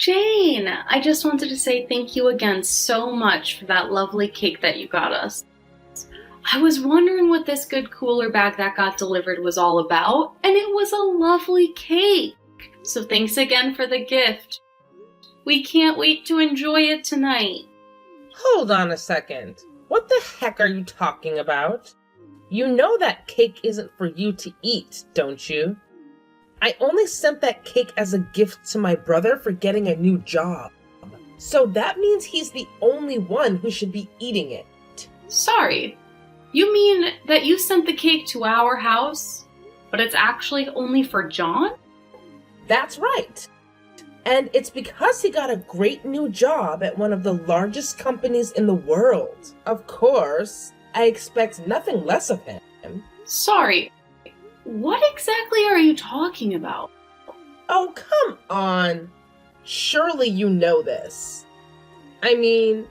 Jane, I just wanted to say thank you again so much for that lovely cake that you got us. I was wondering what this good cooler bag that got delivered was all about, and it was a lovely cake. So thanks again for the gift. We can't wait to enjoy it tonight. Hold on a second. What the heck are you talking about? You know that cake isn't for you to eat, don't you? I only sent that cake as a gift to my brother for getting a new job. So that means he's the only one who should be eating it. Sorry, you mean that you sent the cake to our house, but it's actually only for John? That's right. And it's because he got a great new job at one of the largest companies in the world. Of course, I expect nothing less of him. Sorry, what exactly are you talking about? Oh, come on. Surely you know this. I mean,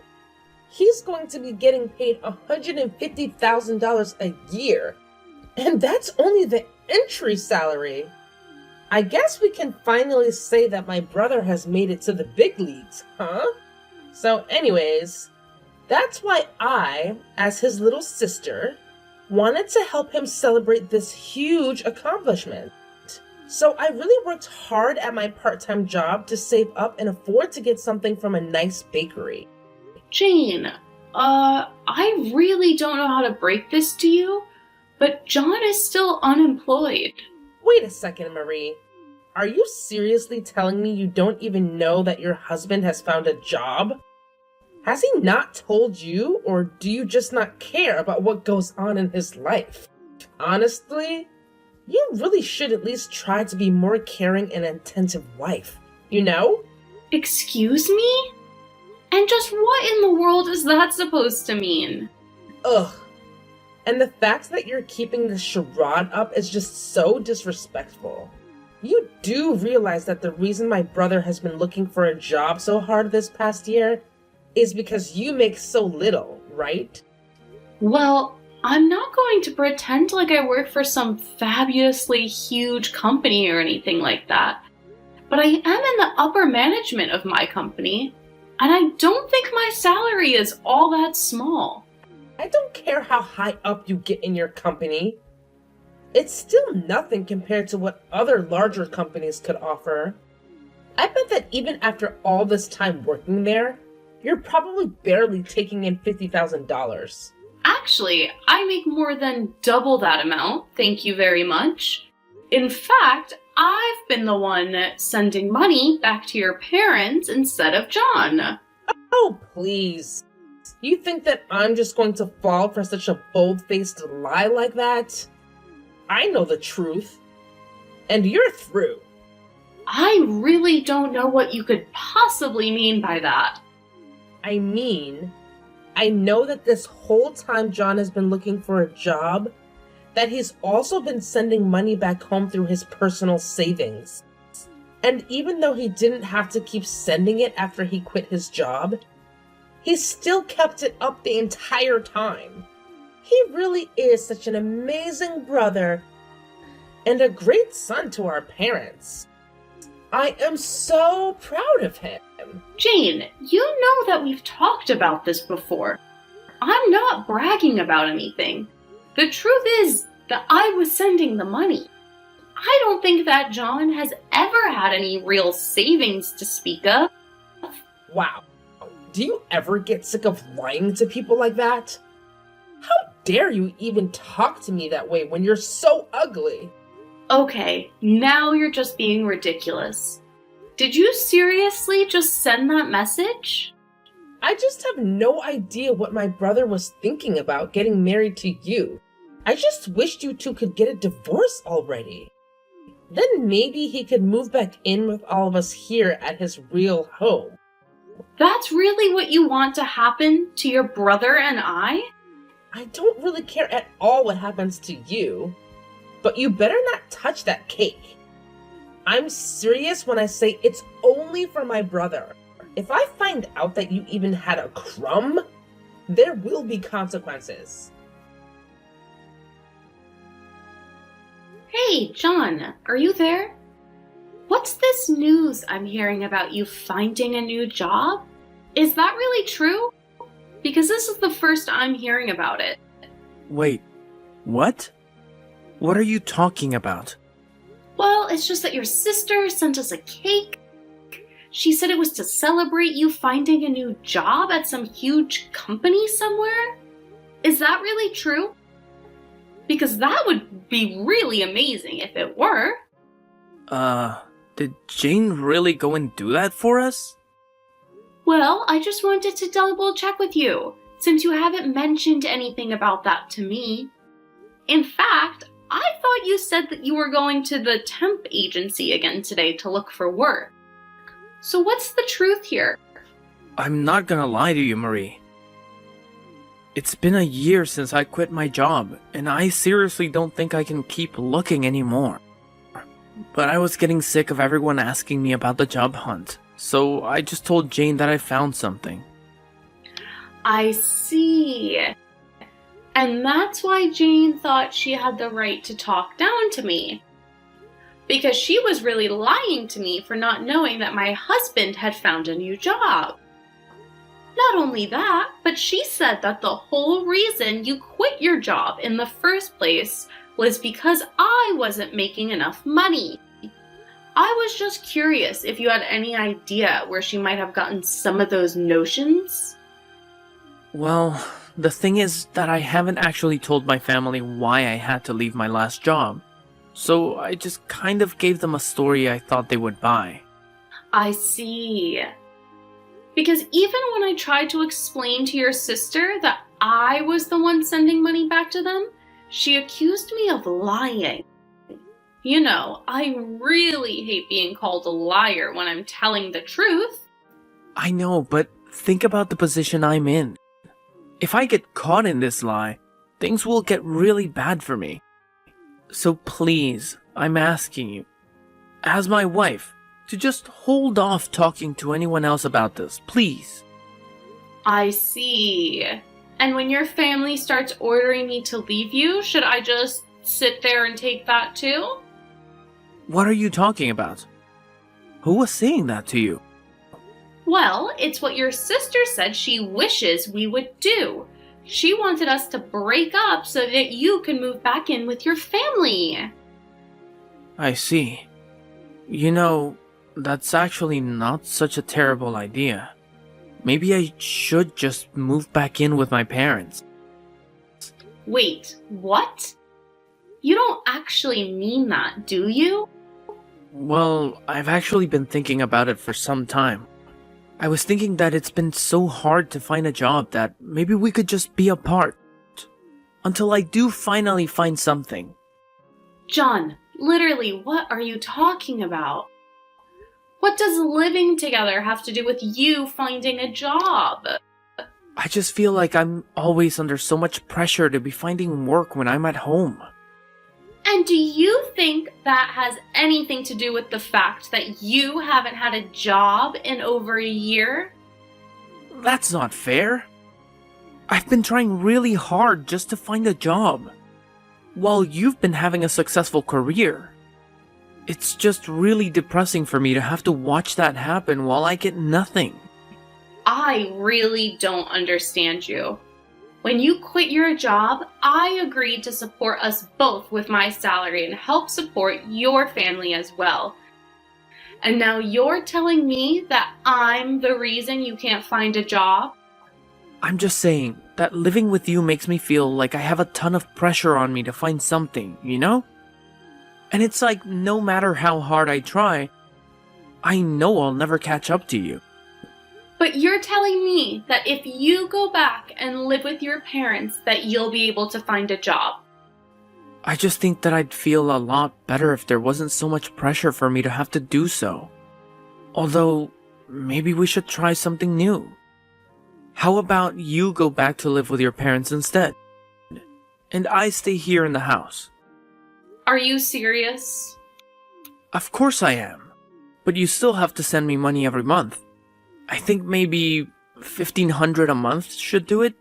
he's going to be getting paid $150,000 a year. And that's only the entry salary. I guess we can finally say that my brother has made it to the big leagues, huh? So anyways, that's why I, as his little sister, wanted to help him celebrate this huge accomplishment. So I really worked hard at my part-time job to save up and afford to get something from a nice bakery. Jane, I really don't know how to break this to you, but John is still unemployed. Wait a second, Marie. Are you seriously telling me you don't even know that your husband has found a job? Has he not told you, or do you just not care about what goes on in his life? Honestly, you really should at least try to be more caring and attentive wife, you know? Excuse me? And just what in the world is that supposed to mean? Ugh. And the fact that you're keeping this charade up is just so disrespectful. You do realize that the reason my brother has been looking for a job so hard this past year is because you make so little, right? Well, I'm not going to pretend like I work for some fabulously huge company or anything like that. But I am in the upper management of my company, and I don't think my salary is all that small. I don't care how high up you get in your company. It's still nothing compared to what other larger companies could offer. I bet that even after all this time working there, you're probably barely taking in $50,000. Actually, I make more than double that amount, thank you very much. In fact, I've been the one sending money back to your parents instead of John. Oh, please. You think that I'm just going to fall for such a bold-faced lie like that? I know the truth. And you're through. I really don't know what you could possibly mean by that. I mean, I know that this whole time John has been looking for a job, that he's also been sending money back home through his personal savings. And even though he didn't have to keep sending it after he quit his job, he still kept it up the entire time. He really is such an amazing brother and a great son to our parents. I am so proud of him. Jane, you know that we've talked about this before. I'm not bragging about anything. The truth is that I was sending the money. I don't think that John has ever had any real savings to speak of. Wow. Do you ever get sick of lying to people like that? How dare you even talk to me that way when you're so ugly? Okay, now you're just being ridiculous. Did you seriously just send that message? I just have no idea what my brother was thinking about getting married to you. I just wished you two could get a divorce already. Then maybe he could move back in with all of us here at his real home. That's really what you want to happen to your brother and I? I don't really care at all what happens to you, but you better not touch that cake. I'm serious when I say it's only for my brother. If I find out that you even had a crumb, there will be consequences. Hey, John, are you there? What's this news I'm hearing about you finding a new job? Is that really true? Because this is the first I'm hearing about it. Wait, what? What are you talking about? Well, it's just that your sister sent us a cake. She said it was to celebrate you finding a new job at some huge company somewhere. Is that really true? Because that would be really amazing if it were. Did Jane really go and do that for us? Well, I just wanted to double check with you, since you haven't mentioned anything about that to me. In fact, I thought you said that you were going to the temp agency again today to look for work. So what's the truth here? I'm not gonna lie to you, Marie. It's been a year since I quit my job, and I seriously don't think I can keep looking anymore. But I was getting sick of everyone asking me about the job hunt, so I just told Jane that I found something. I see. And that's why Jane thought she had the right to talk down to me. Because she was really lying to me for not knowing that my husband had found a new job. Not only that, but she said that the whole reason you quit your job in the first place was because I wasn't making enough money. I was just curious if you had any idea where she might have gotten some of those notions. Well, the thing is that I haven't actually told my family why I had to leave my last job. So I just kind of gave them a story I thought they would buy. I see. Because even when I tried to explain to your sister that I was the one sending money back to them, she accused me of lying. You know, I really hate being called a liar when I'm telling the truth. I know, but think about the position I'm in. If I get caught in this lie, things will get really bad for me. So please, I'm asking you, as my wife, to just hold off talking to anyone else about this, please. I see. And when your family starts ordering me to leave you, should I just sit there and take that too? What are you talking about? Who was saying that to you? Well, it's what your sister said she wishes we would do. She wanted us to break up so that you can move back in with your family. I see. You know, that's actually not such a terrible idea. Maybe I should just move back in with my parents. Wait, what? You don't actually mean that, do you? Well, I've actually been thinking about it for some time. I was thinking that it's been so hard to find a job that maybe we could just be apart. Until I do finally find something. John, literally, what are you talking about? What does living together have to do with you finding a job? I just feel like I'm always under so much pressure to be finding work when I'm at home. And do you think that has anything to do with the fact that you haven't had a job in over a year? That's not fair. I've been trying really hard just to find a job, while you've been having a successful career. It's just really depressing for me to have to watch that happen while I get nothing. I really don't understand you. When you quit your job, I agreed to support us both with my salary and help support your family as well. And now you're telling me that I'm the reason you can't find a job? I'm just saying that living with you makes me feel like I have a ton of pressure on me to find something, you know? And it's like no matter how hard I try, I know I'll never catch up to you. But you're telling me that if you go back and live with your parents, that you'll be able to find a job. I just think that I'd feel a lot better if there wasn't so much pressure for me to have to do so. Although, maybe we should try something new. How about you go back to live with your parents instead? And I stay here in the house. Are you serious? Of course I am. But you still have to send me money every month. I think maybe $1,500 a month should do it.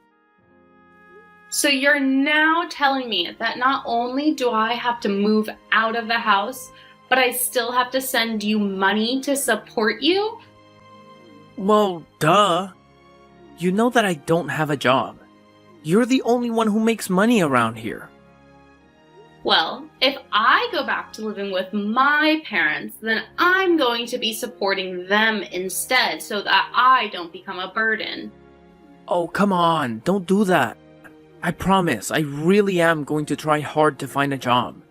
So you're now telling me that not only do I have to move out of the house, but I still have to send you money to support you? Well, duh. You know that I don't have a job. You're the only one who makes money around here. Well, if I go back to living with my parents, then I'm going to be supporting them instead so that I don't become a burden. Oh, come on, don't do that. I promise, I really am going to try hard to find a job.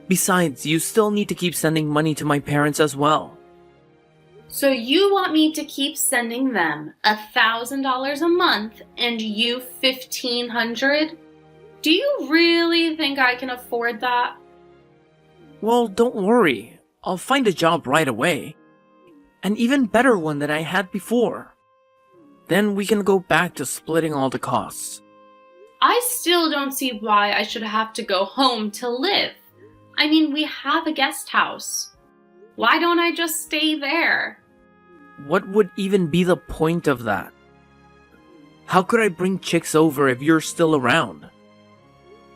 Besides, you still need to keep sending money to my parents as well. So you want me to keep sending them $1,000 a month and you $1,500? Do you really think I can afford that? Well, don't worry. I'll find a job right away. An even better one than I had before. Then we can go back to splitting all the costs. I still don't see why I should have to go home to live. I mean, we have a guest house. Why don't I just stay there? What would even be the point of that? How could I bring chicks over if you're still around?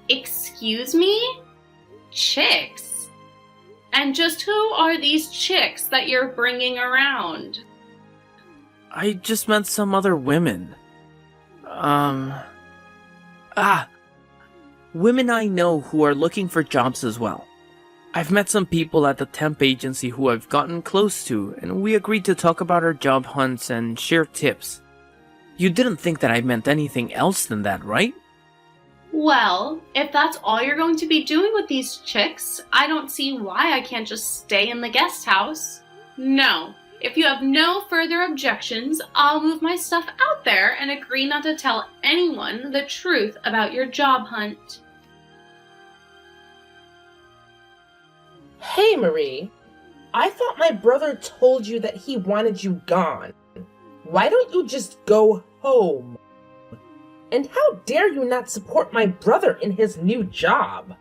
Excuse me? Chicks? And just who are these chicks that you're bringing around? I just met some other women. Women I know who are looking for jobs as well. I've met some people at the temp agency who I've gotten close to, and we agreed to talk about our job hunts and share tips. You didn't think that I meant anything else than that, right? Well, if that's all you're going to be doing with these chicks, I don't see why I can't just stay in the guest house. No, if you have no further objections, I'll move my stuff out there and agree not to tell anyone the truth about your job hunt. Hey, Marie. I thought my brother told you that he wanted you gone. Why don't you just go home? And how dare you not support my brother in his new job?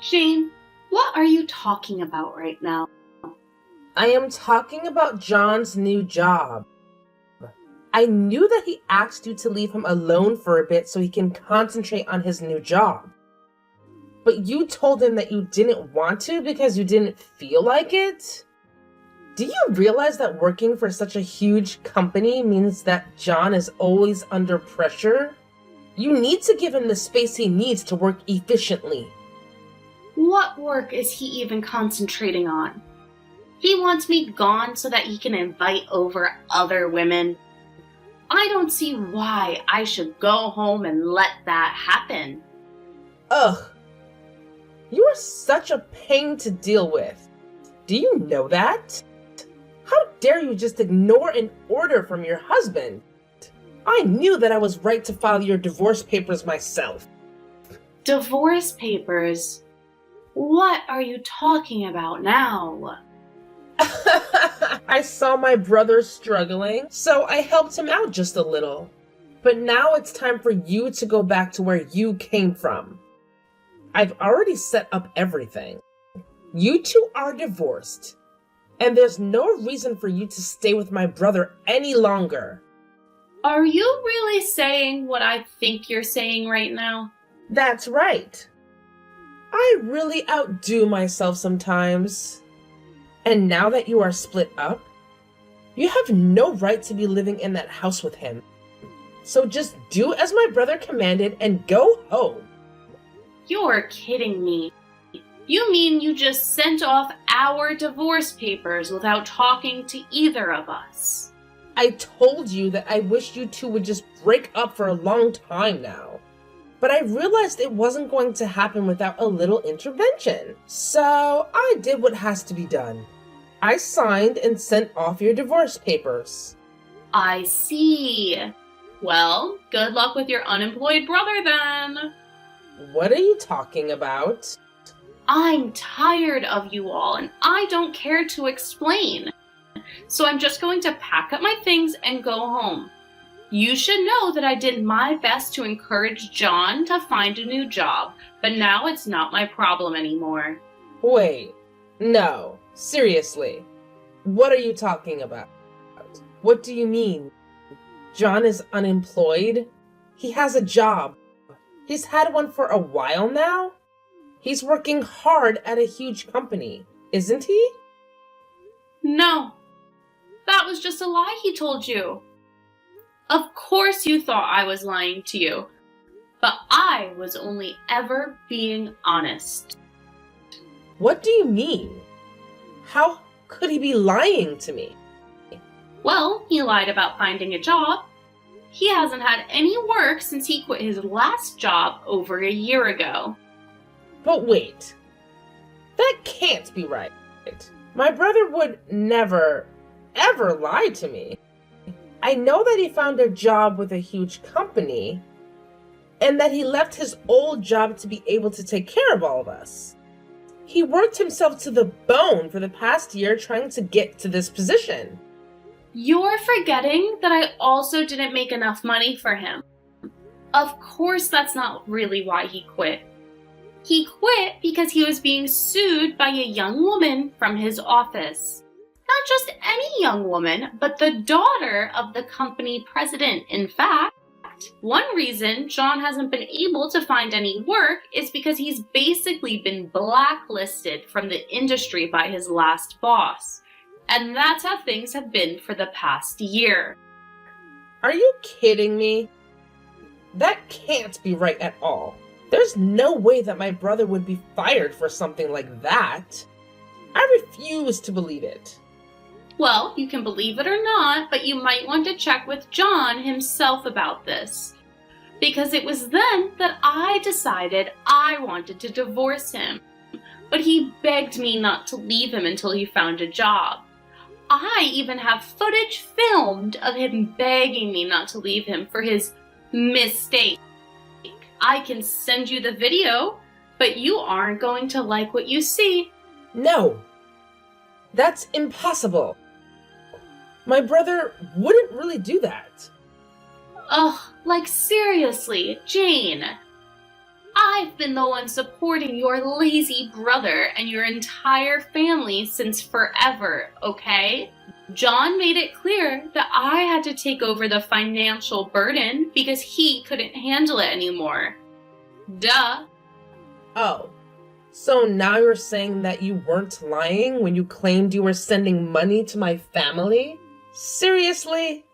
Jane, what are you talking about right now? I am talking about John's new job. I knew that he asked you to leave him alone for a bit so he can concentrate on his new job. But you told him that you didn't want to because you didn't feel like it? Do you realize that working for such a huge company means that John is always under pressure? You need to give him the space he needs to work efficiently. What work is he even concentrating on? He wants me gone so that he can invite over other women. I don't see why I should go home and let that happen. Ugh. You are such a pain to deal with. Do you know that? How dare you just ignore an order from your husband? I knew that I was right to file your divorce papers myself. Divorce papers? What are you talking about now? I saw my brother struggling, so I helped him out just a little. But now it's time for you to go back to where you came from. I've already set up everything. You two are divorced, and there's no reason for you to stay with my brother any longer. Are you really saying what I think you're saying right now? That's right. I really outdo myself sometimes. And now that you are split up, you have no right to be living in that house with him. So just do as my brother commanded and go home. You're kidding me. You mean you just sent off our divorce papers without talking to either of us? I told you that I wished you two would just break up for a long time now. But I realized it wasn't going to happen without a little intervention. So I did what has to be done. I signed and sent off your divorce papers. I see. Well, good luck with your unemployed brother then. What are you talking about? I'm tired of you all, and I don't care to explain. So I'm just going to pack up my things and go home. You should know that I did my best to encourage John to find a new job, but now it's not my problem anymore. Wait, no, seriously. What are you talking about? What do you mean? John is unemployed? He has a job. He's had one for a while now. He's working hard at a huge company. isn't he? No, that was just a lie he told you. Of course you thought I was lying to you, but I was only ever being honest. What do you mean? How could he be lying to me? Well, he lied about finding a job. He hasn't had any work since he quit his last job over a year ago. But wait, that can't be right. My brother would never, ever lie to me. I know that he found a job with a huge company, and that he left his old job to be able to take care of all of us. He worked himself to the bone for the past year trying to get to this position. You're forgetting that I also didn't make enough money for him. Of course that's not really why he quit. He quit because he was being sued by a young woman from his office. Not just any young woman, but the daughter of the company president, in fact. One reason John hasn't been able to find any work is because he's basically been blacklisted from the industry by his last boss. And that's how things have been for the past year. Are you kidding me? That can't be right at all. There's no way that my brother would be fired for something like that. I refuse to believe it. Well, you can believe it or not, but you might want to check with John himself about this. Because it was then that I decided I wanted to divorce him. But he begged me not to leave him until he found a job. I even have footage filmed of him begging me not to leave him for his mistake. I can send you the video, but you aren't going to like what you see. No, that's impossible. My brother wouldn't really do that. Ugh, like seriously, Jane. I've been the one supporting your lazy brother and your entire family since forever, okay? John made it clear that I had to take over the financial burden because he couldn't handle it anymore. Duh. Oh, so now you're saying that you weren't lying when you claimed you were sending money to my family? Seriously?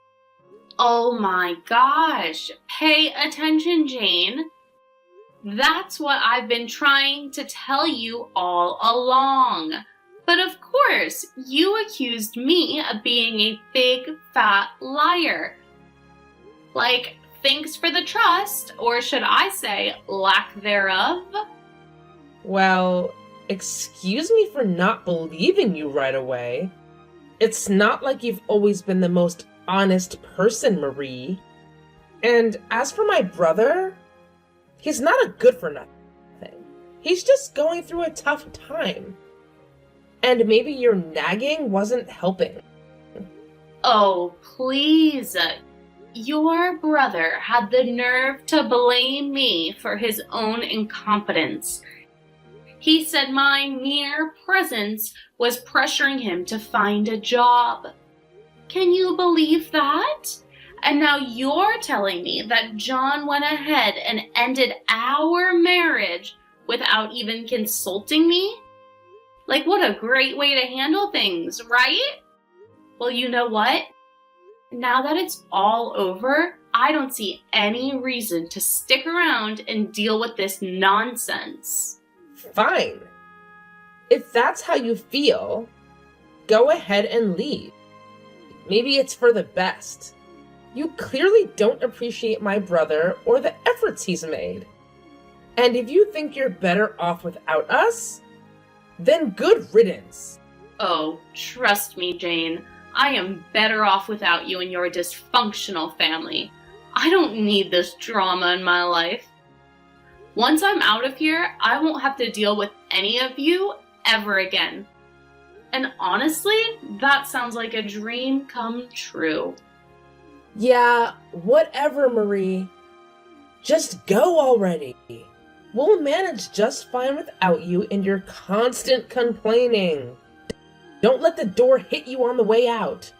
Oh my gosh. Pay attention, Jane. That's what I've been trying to tell you all along. But of course, you accused me of being a big, fat liar. Like, thanks for the trust, or should I say, lack thereof? Well, excuse me for not believing you right away. It's not like you've always been the most honest person, Marie. And as for my brother, he's not a good for nothing. He's just going through a tough time. And maybe your nagging wasn't helping. Oh, please. Your brother had the nerve to blame me for his own incompetence. He said my mere presence was pressuring him to find a job. Can you believe that? And now you're telling me that John went ahead and ended our marriage without even consulting me? Like, what a great way to handle things, right? Well, you know what? Now that it's all over, I don't see any reason to stick around and deal with this nonsense. Fine. If that's how you feel, go ahead and leave. Maybe it's for the best. You clearly don't appreciate my brother or the efforts he's made. And if you think you're better off without us, then good riddance. Oh, trust me, Jane. I am better off without you and your dysfunctional family. I don't need this drama in my life. Once I'm out of here, I won't have to deal with any of you ever again. And honestly, that sounds like a dream come true. Yeah, whatever, Marie. Just go already. We'll manage just fine without you and your constant complaining. Don't let the door hit you on the way out.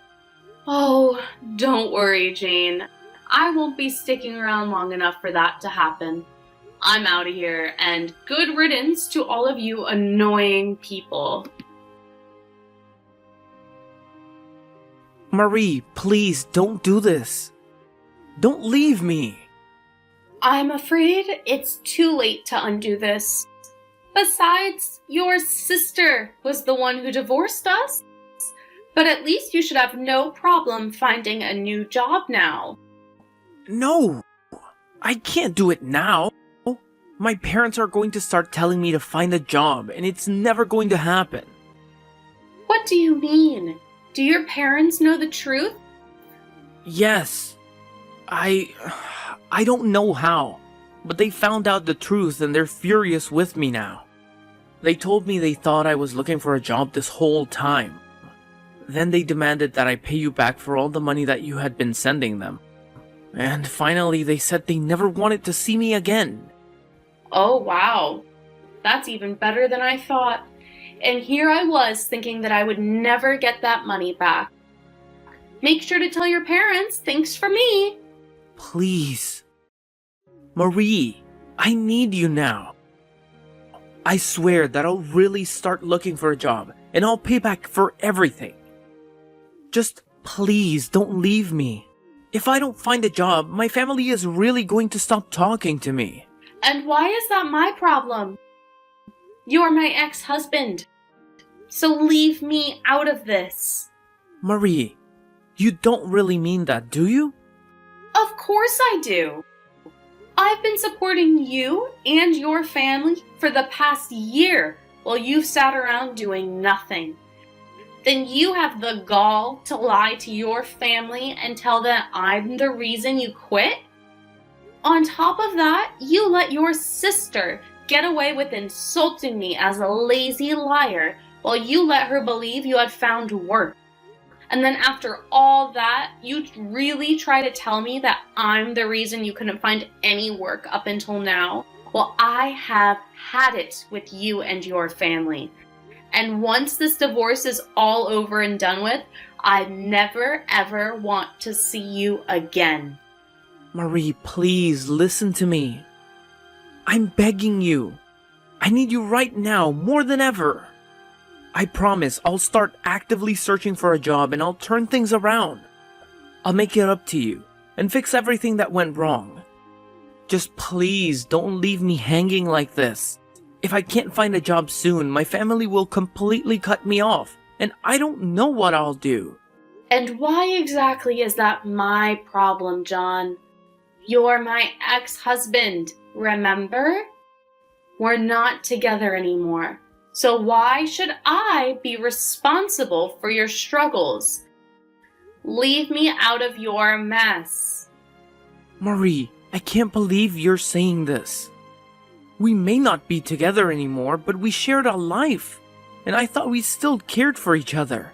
Oh, don't worry, Jane. I won't be sticking around long enough for that to happen. I'm out of here, and good riddance to all of you annoying people. Marie, please don't do this. Don't leave me. I'm afraid it's too late to undo this. Besides, your sister was the one who divorced us. But at least you should have no problem finding a new job now. No, I can't do it now. My parents are going to start telling me to find a job, and it's never going to happen. What do you mean? Do your parents know the truth? Yes. I don't know how, but they found out the truth and they're furious with me now. They told me they thought I was looking for a job this whole time. Then they demanded that I pay you back for all the money that you had been sending them. And finally they said they never wanted to see me again. Oh, wow. That's even better than I thought. And here I was thinking that I would never get that money back. Make sure to tell your parents, thanks for me. Please. Marie, I need you now. I swear that I'll really start looking for a job, and I'll pay back for everything. Just please don't leave me. If I don't find a job, my family is really going to stop talking to me. And why is that my problem? You're my ex-husband. So leave me out of this. Marie, you don't really mean that, do you? Of course I do. I've been supporting you and your family for the past year while you've sat around doing nothing. Then you have the gall to lie to your family and tell them I'm the reason you quit? On top of that, you let your sister get away with insulting me as a lazy liar while you let her believe you had found work. And then after all that, you really try to tell me that I'm the reason you couldn't find any work up until now? Well, I have had it with you and your family. And once this divorce is all over and done with, I never ever want to see you again. Marie, please listen to me. I'm begging you. I need you right now, more than ever. I promise I'll start actively searching for a job and I'll turn things around. I'll make it up to you and fix everything that went wrong. Just please don't leave me hanging like this. If I can't find a job soon, my family will completely cut me off, and I don't know what I'll do. And why exactly is that my problem, John? You're my ex-husband, remember? We're not together anymore. So why should I be responsible for your struggles? Leave me out of your mess. Marie, I can't believe you're saying this. We may not be together anymore, but we shared a life, and I thought we still cared for each other.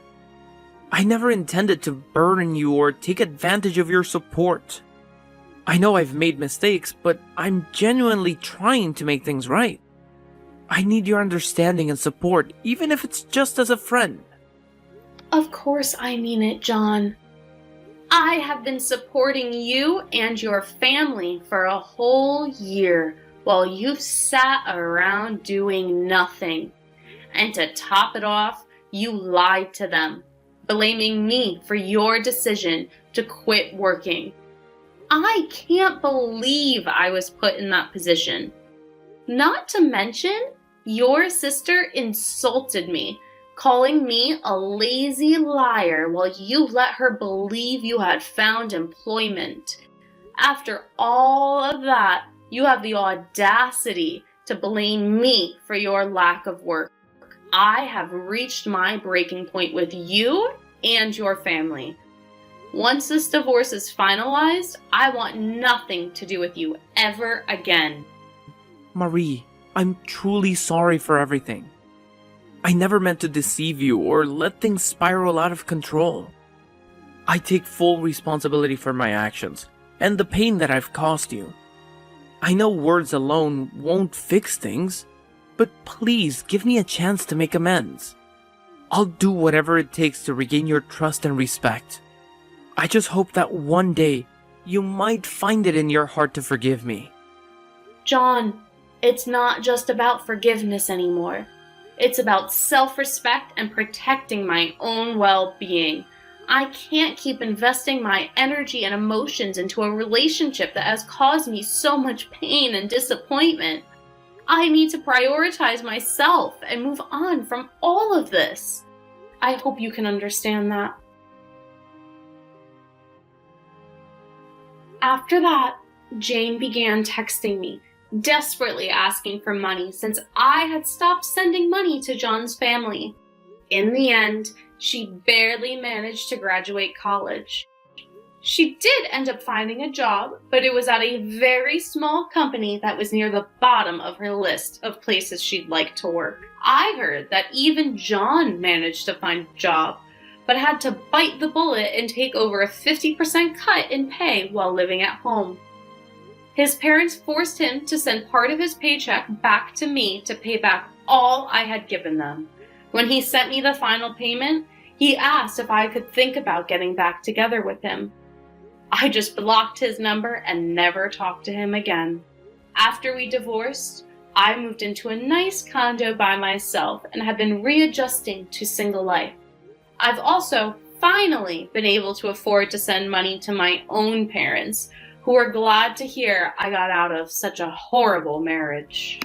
I never intended to burden you or take advantage of your support. I know I've made mistakes, but I'm genuinely trying to make things right. I need your understanding and support, even if it's just as a friend. Of course I mean it, John. I have been supporting you and your family for a whole year while you've sat around doing nothing. And to top it off, you lied to them, blaming me for your decision to quit working. I can't believe I was put in that position. Not to mention, your sister insulted me, calling me a lazy liar while you let her believe you had found employment. After all of that, you have the audacity to blame me for your lack of work. I have reached my breaking point with you and your family. Once this divorce is finalized, I want nothing to do with you ever again. Marie, I'm truly sorry for everything. I never meant to deceive you or let things spiral out of control. I take full responsibility for my actions and the pain that I've caused you. I know words alone won't fix things, but please give me a chance to make amends. I'll do whatever it takes to regain your trust and respect. I just hope that one day you might find it in your heart to forgive me. John, it's not just about forgiveness anymore. It's about self-respect and protecting my own well-being. I can't keep investing my energy and emotions into a relationship that has caused me so much pain and disappointment. I need to prioritize myself and move on from all of this. I hope you can understand that. After that, Jane began texting me, desperately asking for money since I had stopped sending money to John's family. In the end, she barely managed to graduate college. She did end up finding a job, but it was at a very small company that was near the bottom of her list of places she'd like to work. I heard that even John managed to find a job, but had to bite the bullet and take over a 50% cut in pay while living at home. His parents forced him to send part of his paycheck back to me to pay back all I had given them. When he sent me the final payment, he asked if I could think about getting back together with him. I just blocked his number and never talked to him again. After we divorced, I moved into a nice condo by myself and have been readjusting to single life. I've also finally been able to afford to send money to my own parents, who are glad to hear I got out of such a horrible marriage.